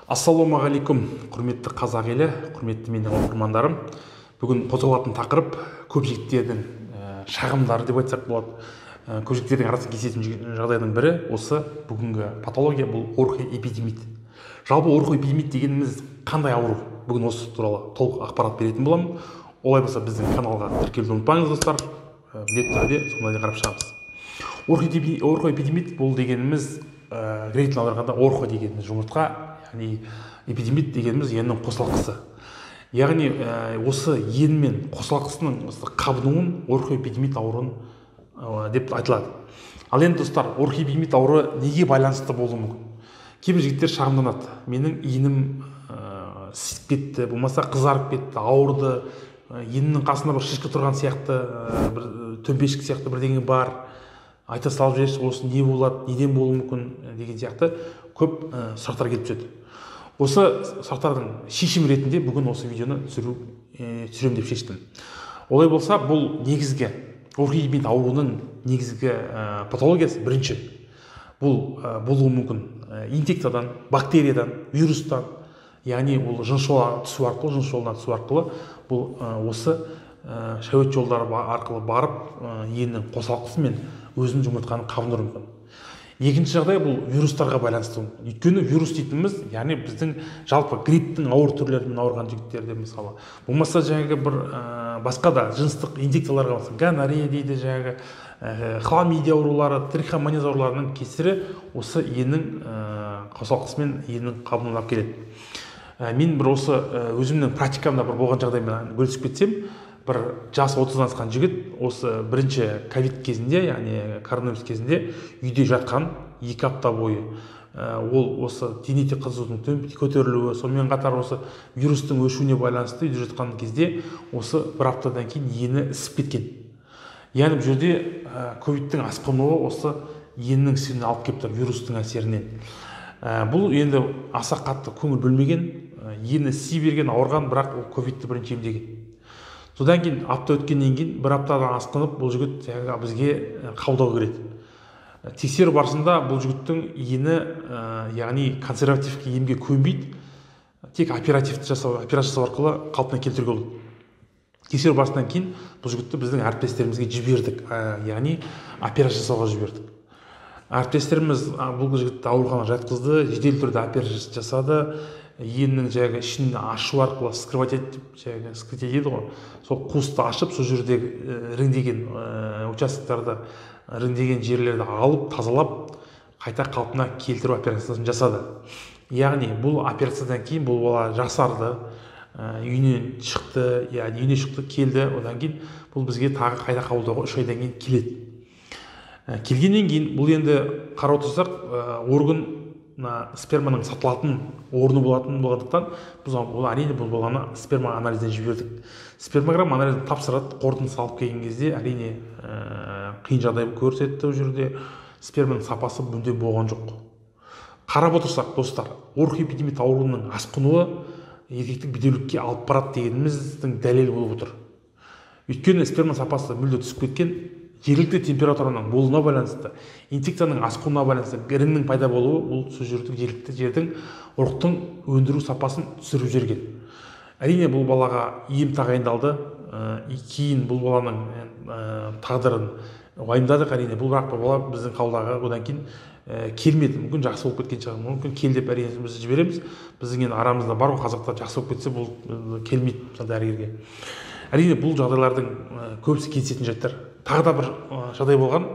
Ассалаумағалейкум, құрметті қазақ елі, құрметті менің оқырмандарым. Бүгін қозғалатын тақырып көп жігіттердің шағымдары деп айтсақ болады. Көп жігіттердің арасын кесетін жағдайдың бірі осы бүгінгі патология, бұл орхоэпидемит. Жалпы орхоэпидемит дегеніміз қандай ауру? Бүгін осы туралы толық ақпарат беретін боламын. Олай болса біздің каналға тіркелуді ұмытпаңыз достар. Міндетті түрде сондай қарап шығамыз. Орхоэпидемит бұл дегеніміз грек тіліне аударғанда орхо дегеніміз жұмыртқа, яғни эпидемит дегеніміз еннің қосалқысы. Яғни осы ен мен қосалқысының қабынуын орхоэпидемит ауруын деп айтылады. Ал енді достар, орхоэпидемит ауруы неге байланысты болуы мүмкін? Кейбір жігіттер шағымданады. Менің енім сісіп кетті, болмаса қызарып кетті, ауырды, енінің қасында бір шишка тұрған сияқты, бір төмпешік сияқты бірдеңе бар. Айта салып жіберші, осы не болады, неден болуы мүмкін деген сияқты көп сұрақтар келіп түседі. Осы сұрақтардың шешім ретінде бүгін осы видеоны түсірем деп шештім. Олай болса, бұл негізгі орхоэпидемит ауруының негізгі патологиясы бірінші. Бұл болуы мүмкін инфекциядан, бактериядан, вирустан, яғни ол жыныс жолына түсу арқылы бұл осы шәует жолдары арқылы барып еннің қосалқысы мен өзінің жұмыртқаны қабындыруы мүмкін. Екінші жағдай бұл вирустарға байланысты. Өйткені вирус дейтініміз, яғни біздің жалпы грипптің ауыр түрлерімен ауырған жігіттерде мысалы, болмаса жаңағы бір басқа да жыныстық инфекцияларға, гонорея дейді, жаңағы хламидия аурулары, трихомонез ауруларының кесірі осы еннің қосалқысымен еннің қабынуына алып келеді. Мен бір осы өзімнің практикамда бір болған жағдаймен бөлісіп кетсем, бір жас 30-дан асқан жігіт осы бірінші ковид кезінде, яғни коронавирус кезінде үйде жатқан 2 апта бойы ол осы дене қызуының көтерілуі, сонымен қатар осы вирустың өшуіне байланысты үйде жатқан кезде осы 1 аптадан кейін ені ісіп кеткен. Яғни бұл жерде ковидтің асқынуы осы еннің ісігіне алып келіп тұр, вирустың әсерінен. Бұл енді аса қатты көңіл бөлмеген, ені іси берген, ауырған, бірақ ол ковидті бірінші емдеген. Содан кейін апта өткеннен кейін 1 аптадан асқынып бұл жігіт бізге қабылдауға келеді. Тексеру барысында бұл жігіттің ені, яғни консервативті емге көнбейді, тек операция жасау арқылы қалпына келтіруге болады. Тексеру барысынан кейін бұл жігітті біздің әріптестерімізге жібердік, яғни операция жасауға жібердік. Әріптестеріміз бұл жігітті ауруханаға жатқызды, жедел түрде операция жасады. Еннің жаңағы ішін ашу арқылы скрывать дейді ғой, сол қуысты ашып, сол жердегі іріңдеген участоктарды, іріңдеген жерлерді алып, тазалап, қайта қалпына келтіру операциясын жасады. Яғни бұл операциядан кейін бұл бала жақсарды, үйінен шықты, келді, одан кейін бұл бізге тағы қайта қабылдауға 3 айдан кейін келеді. Келгеннен кейін бұл енді қарап отырсақ, орган сперманың сатылатын орны болғандықтан бұл әрине бұл баланы сперма анализіне жібердік. Спермограмм анализін тапсырады, қорытындысын алып келген кезде әрине қиын жағдай көрсетті. Ол жерде сперманың сапасы мүлде болған жоқ. Қарап отырсақ достар, орхоэпидемит ауруының асқынуы еркектік бедеулікке алып барады дегеніміздің дәлелі болып отыр. Өйткені сперма сапасы мүлде түсіп кеткен, жергілікті температураның болуына байланысты, инфекцияның асқынуына байланысты іріңнің пайда болуы бұл сол жергілікті жердің ұрықтың өндіру сапасын түсіріп жіберген. Әрине бұл балаға ем тағайындалды, кейін бұл баланың тағдырын уайымдадық. Әрине бұл бірақ бала біздің қабылдауға одан кейін келмеді. Мүмкін жақсы болып кеткен шығар, мүмкін кел деп әрине біз жібереміз. Біздің енді арамызда бар ғой, қазақтар жақсы болып кетсе бұл келмейді дәрігерге. Әрине бұл жағдайлардың көбісі кездесетін жайттар. Тағы да бір жағдай болған,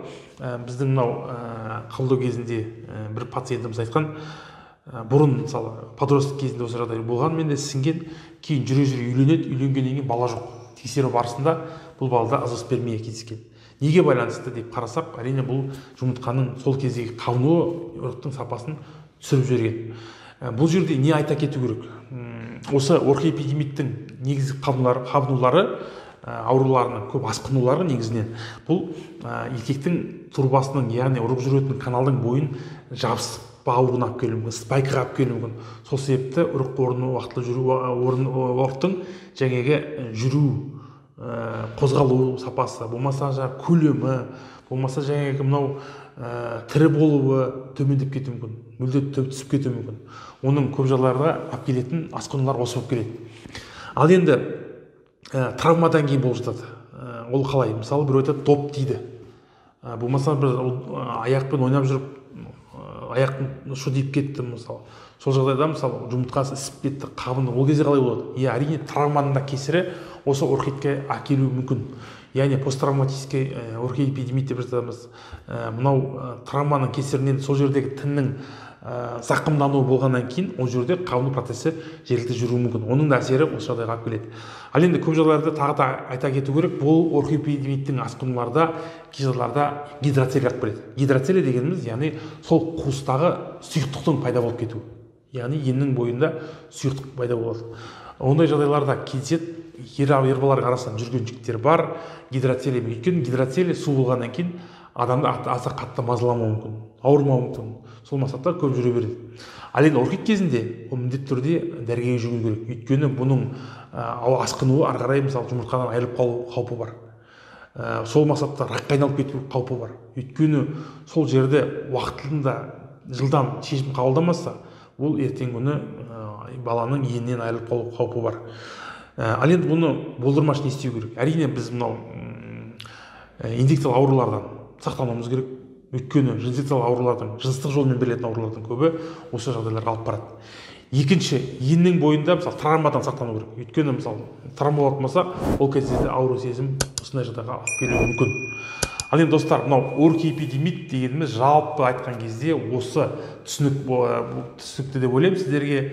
біздің мынау қабылдау кезінде бір пациентіміз айтқан, бұрын мысалы подросток кезінде осы жағдай болған, менде сіңген, кейін жүре үйленеді, үйленгеннен кейін бала жоқ. Тексеру барысында бұл балада азоспермия кездескен. Неге байланысты деп қарасақ, әрине бұл жұмыртқаның сол кездегі қабынуы ұрықтың сапасын түсіріп жіберген. Бұл жерде не айта кету керек? Осы орхоэпидемиттің негізгі қабынулары, ауруларының көп асқынулары негізінен бұл еркектің турбасының, яғни ұрық жүретін каналдың бойын жабысып бауырына алып келуі мүмкін, спайкаға алып келуі мүмкін. Сол себепті ұрық орны уақытылы жүру, ұрықтың жаңағы жүру, қозғалу сапасы, болмаса көлемі, болмаса жаңағы мынау тірі болуы төмендеп кетуі мүмкін, мүлде түсіп кетуі мүмкін. Оның көп жағдайларда алып келетін асқынулар осы болып келеді. Ал енді травмадан кейін болып жатады. Ол қалай? Мысалы бір айтады доп тиді. Болмаса бір аяқпен ойнап жүріп аяқтың ұшы тиіп кетті мысалы. Сол жағдайда мысалы жұмыртқасы ісіп кетті, қабынды. Ол кезде қалай болады? Әрине травманың да кесірі осы орхидке әкелуі мүмкін. Яғни посттравматический орхидоэпидемия деп жатамыз. Мынау травманың кесірінен сол жердегі тіннің зақымдануы болғаннан кейін ол жерде қабыну процесі жергілікті жүруі мүмкін. Оның да әсері осы жағдайға алып келеді. Ал енді көп жағдайларда тағы да айта кету керек, бұл орхидоэпидемиттің асқынуларда кей жағдайларда гидроцелия алып келеді. Гидроцелия дегеніміз яғни сол қуыстағы сұйықтықтың пайда болып кетуі. Яғни еннің бойында сұйықтық пайда болады. Ондай жағдайларда кездеседі. Ер балалар арасында жүрген жігіттер бар гидроцелия. Өйткені гидроцелия су болғаннан кейін адамды аса қатты мазаламауы мүмкін, ауырмауы мүмкін. Сол мақсатта көп жүре береді. Ал енді орхид кезінде ол міндетті түрде дәрігерге жүгіну керек. Өйткені бұның асқынуы ары қарай мысалы жұмыртқадан айырылып қалу қаупі бар. Сол мақсатта ракқа айналып кету қаупі бар. Өйткені сол жерде уақытында жылдам шешім қабылдамаса, ол ертеңгі күні баланың енінен айырылып қалу қаупі бар. Ал енді бұны болдырмаш не істеу керек? Әрине біз мынау инфекциялық аурулардан сақтануымыз керек. Өйткені инфекциялық аурулардың, жыныстық жолмен берілетін аурулардың көбі осы жағдайларға алып барады. Екінші, еннің бойында мысалы травмадан сақтану керек. Өйткені мысалы травма болатын болса, ол кезде ауру сезім осындай жағдайға алып келуі мүмкін. Ал енді достар, мынау орхидоэпидемит дегеніміз жалпы айтқан кезде осы түсінікті деп ойлаймын сіздерге.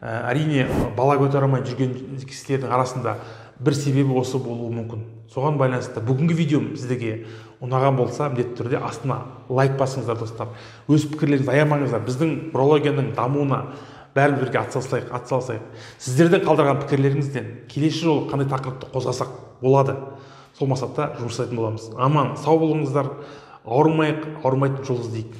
Әрине бала көтере алмай жүрген кісілердің арасында бір себебі осы болуы мүмкін. Соған байланысты бүгінгі видеом сіздерге ұнаған болса, міндетті түрде астына лайк басыңыздар достар. Өз пікірлеріңізді аямаңыздар. Біздің урологияның дамуына бәріміз бірге атсалысайық. Сіздердің қалдырған пікірлеріңізден келесі жолы қандай тақырыпты қозғасақ болады, сол мақсатта жұмыс жасайтын боламыз. Аман, сау болыңыздар, ауырмайық, ауырмайтын жол іздейік.